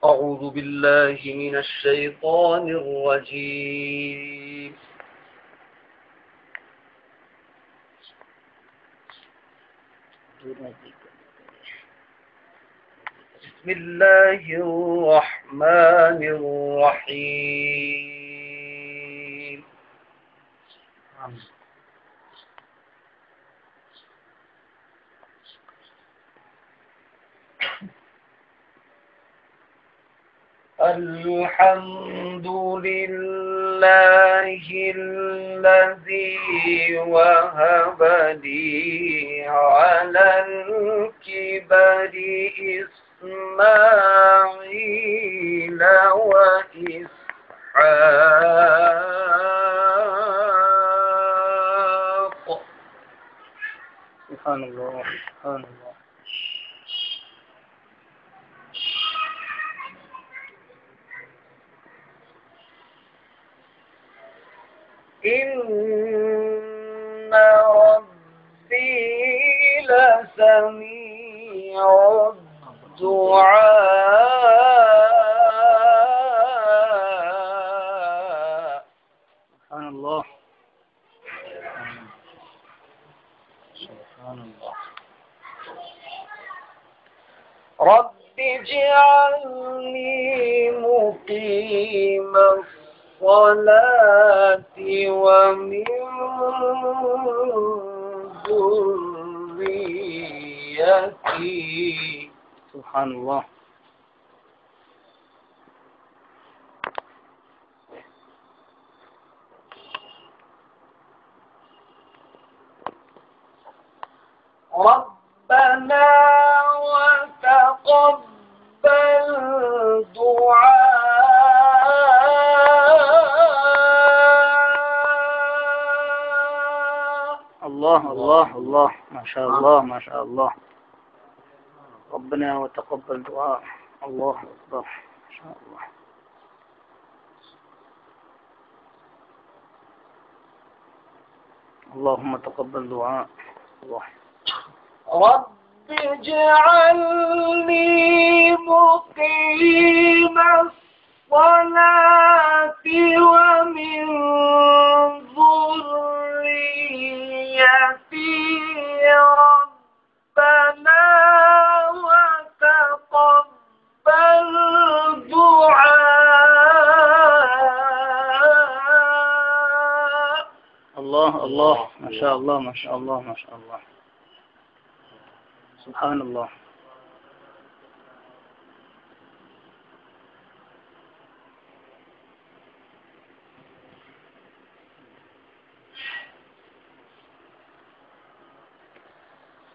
أعوذ بالله من الشيطان الرجيم. بسم الله الرحمن الرحيم. الحمد لله الذي وهب لي على الكبر إسماعيل وإسحاق. سبحان الله سبحان الله. إن ربي لسميع الدعاء. سبحان الله سبحان الله. رب اجعلني مقيم الصلاة ومن ذريتي. سبحان الله. ربنا وتقبل دعاء. الله الله الله، ما شاء الله ما شاء الله. ربنا وتقبل دعاء. الله أكبر ما شاء الله. اللهم تقبل دعاء. الله. رب اجعلني مقيم الصلاة ومن ذريتي. ربنا وتقبل دعاء. الله الله ما شاء الله ما شاء الله ما شاء الله. سبحان الله.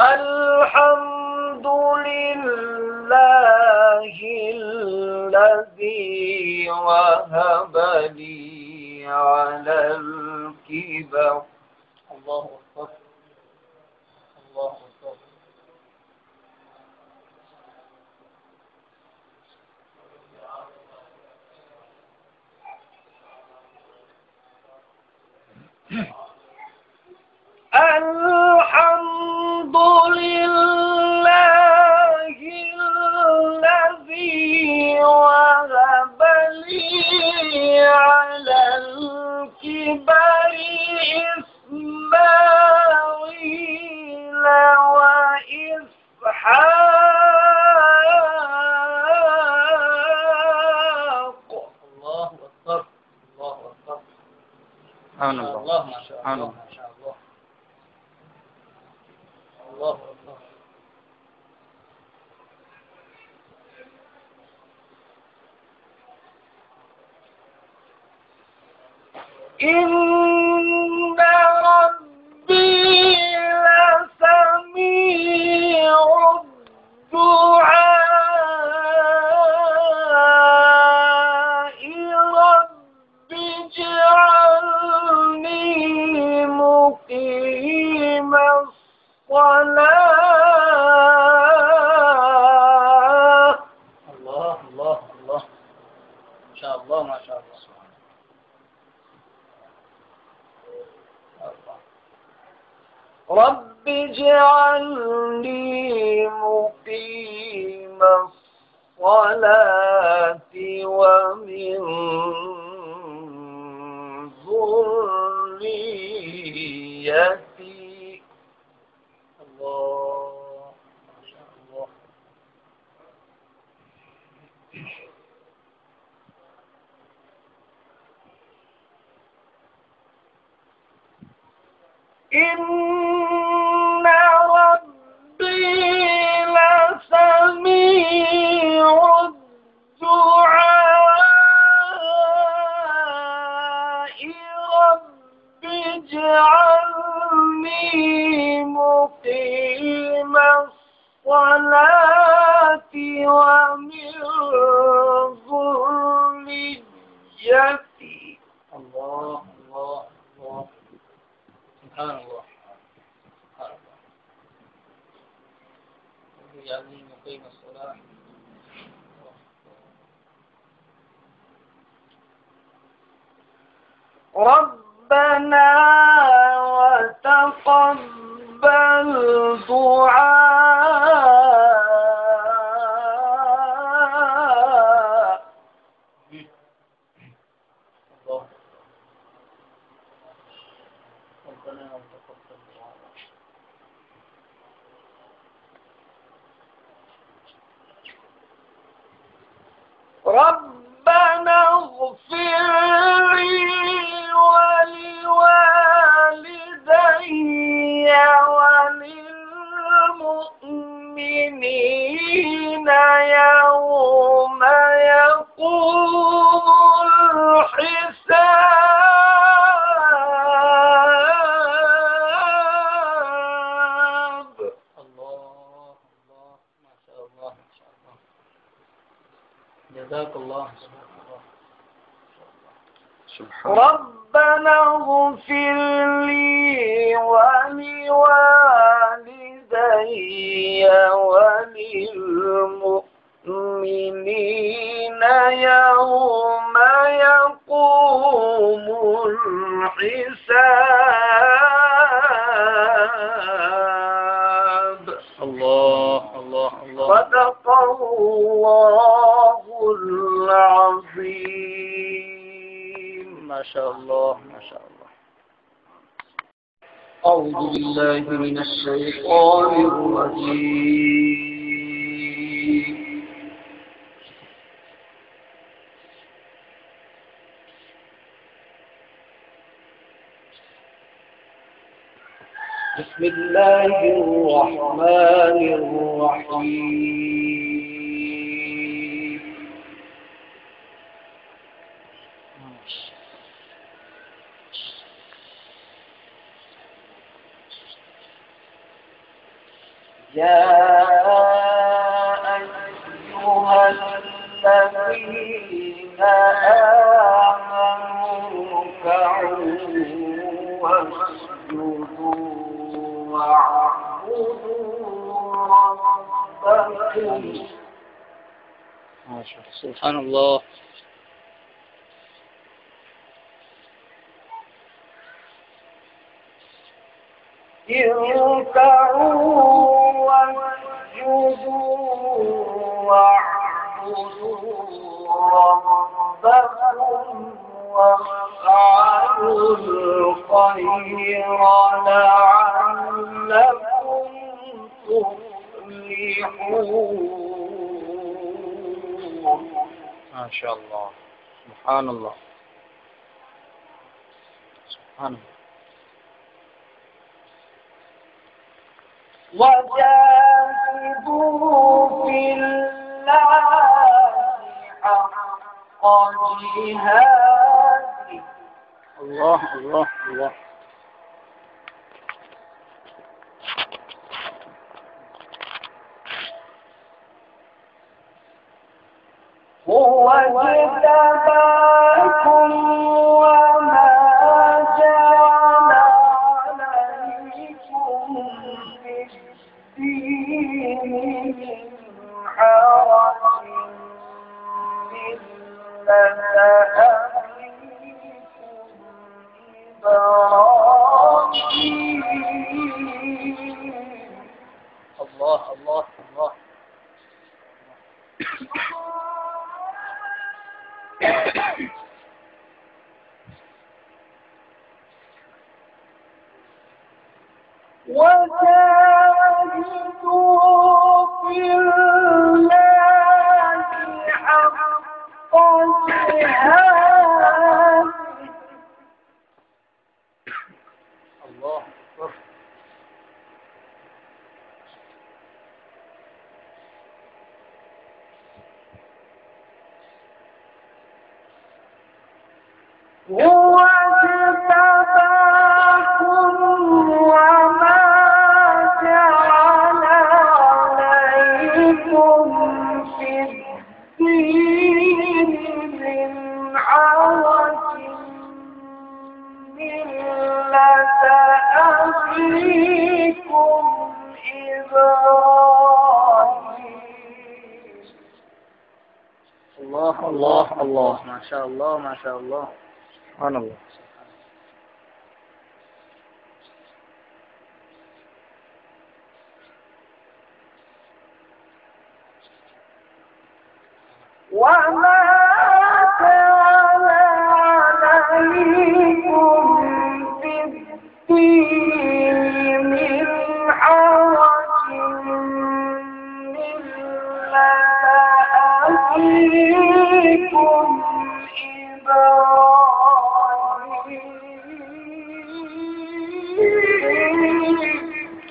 الحمد لله الذي وهب لي على الكبر. الله أكبر الله أكبر. الحمد لله الذي وهب لي على الكبر إسماعيل وإسحاق. الله أكبر الله أكبر. سبحان الله سبحان الله. الله أكبر. إن ربي لسميع الدعاء. رب اجعلني مقيم الصلاة. الله الله الله ما شاء الله ما شاء الله. رب اجعلني اجعلني مقيم الصلاة ومن ذريتي. الله ما شاء الله. إن ربي لسميع الدعاء رب اجعلني مقيم الصلاة ومن ذريتي. الله الله الله. سبحان الله سبحان الله. يعني مقيم الصلاة. ربنا وتقبل دعاء. الله. ربنا وتقبل دعاء. ربنا اغفر لي ولوالدي وللمؤمنين يوم يقوم الحساب. الله الله ما شاء الله ما شاء الله. جزاك الله. ربنا اغفر لي ولوالدي وللمؤمنين يوم يقوم الحساب. الله الله الله. صدق الله العظيم. ما شاء الله ما شاء الله. أعوذ بالله من الشيطان الرجيم. بسم الله الرحمن الرحيم. يا أيها الذين آمنوا اركعوا واسجدوا واعبدوا ربكم. ما شاء الله. سبحان الله. اركعوا واسجدوا واعبدوا ربكم وافعلوا الخير لعلكم تفلحون. ما شاء الله. سبحان الله سبحان الله. وجاهدوا في الله حق جهاده. الله الله الله. هو اجتباكم وما جعل عليكم في الدين من حرج ملة أبيكم إبراهيم الله الله الله. وجاهدوا في الله حق جهاده الله أكبر. هو اجتباكم وما جعل عليكم في الدين من حرج ملة أبيكم إبراهيم. الله الله الله. ما شاء الله ما شاء الله. سبحان الله. وما كان عليكم في الدين من حرج ملة أبيكم إبراهيم.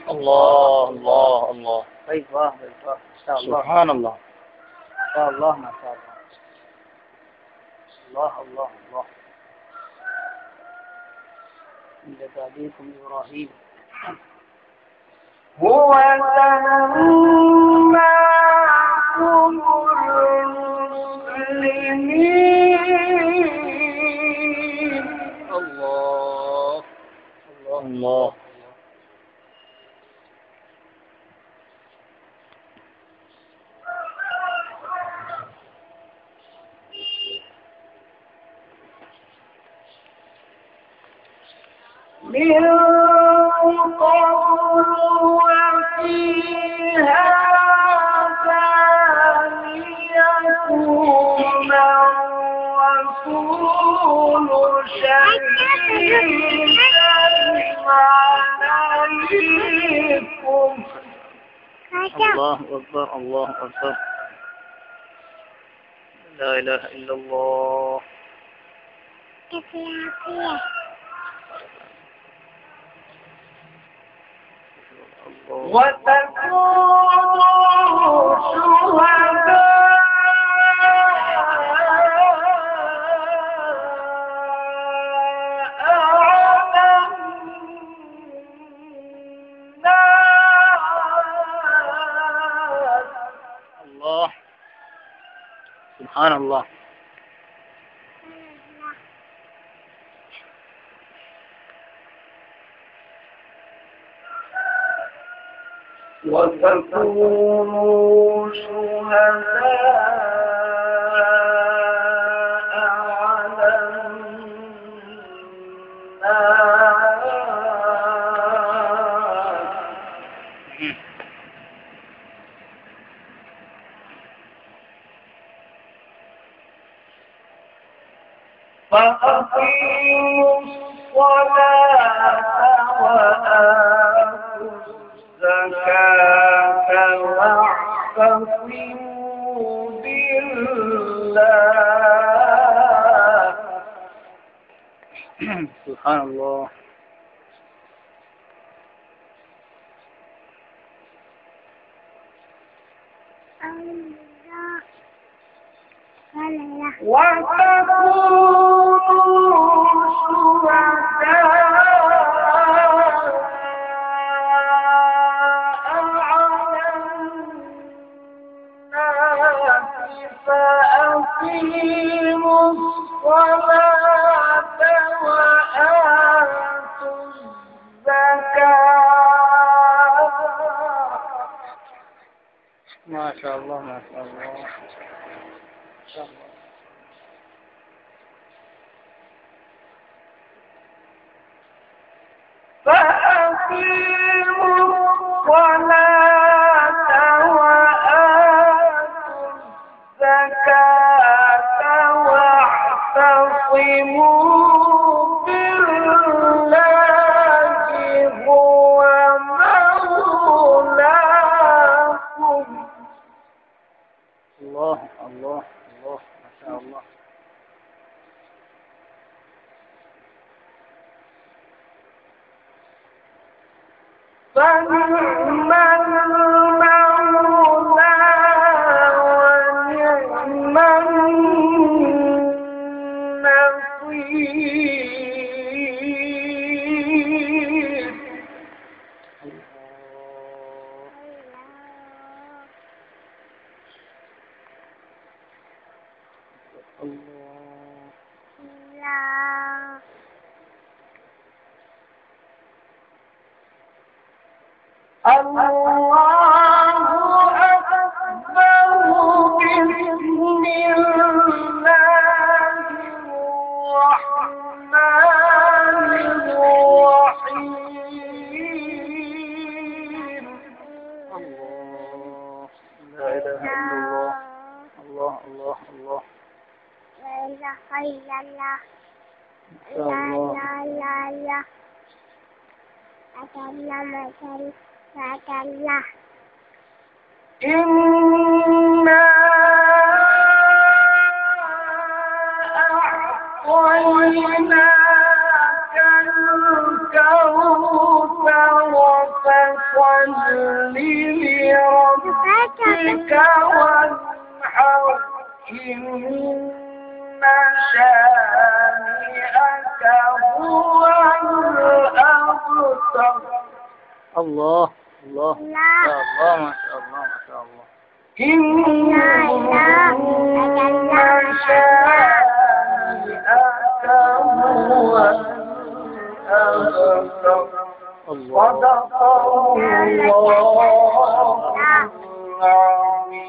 الله الله الله. طيب الله طيب الله. ما شاء الله. سبحان الله. ما شاء الله ما شاء الله. الله الله الله. ملة أبيكم إبراهيم. هو سماكم المسلمين. الله الله الله. من قبل وفي هذا ليكون الرسول شهيدا عليكم. الله أكبر الله أكبر. لا إله إلا الله. وتكونوا شهداء على الناس. الله سبحان الله. وتكونوا شهداء على الناس. فأقيموا الصلاة وآتوا الزكاة واعتصموا بالله. سبحان الله. وتكونوا شهداء على الناس فأقيموا الصلاة وآتوا الزكاة. ما شاء الله ما شاء الله. ما شاء الله. فأقيموا الصلاة واعتصموا بالله هو مولاكم. الله الله الله ما شاء الله. فنعم المولى ونعم النصير. الله أكبر. بسم الله الرحمن الرحيم. الله لا إله إلا الله. الله الله الله. لا إله إلا الله. ما شاء الله. إنا أعطيناك الكوثر فصل لربك وانحر إن شانئك هو الأبتر. الله الله ما شاء الله ما شاء الله ما شاء الله. إن شانئك هو الأبتر. الله صدق الله العظيم.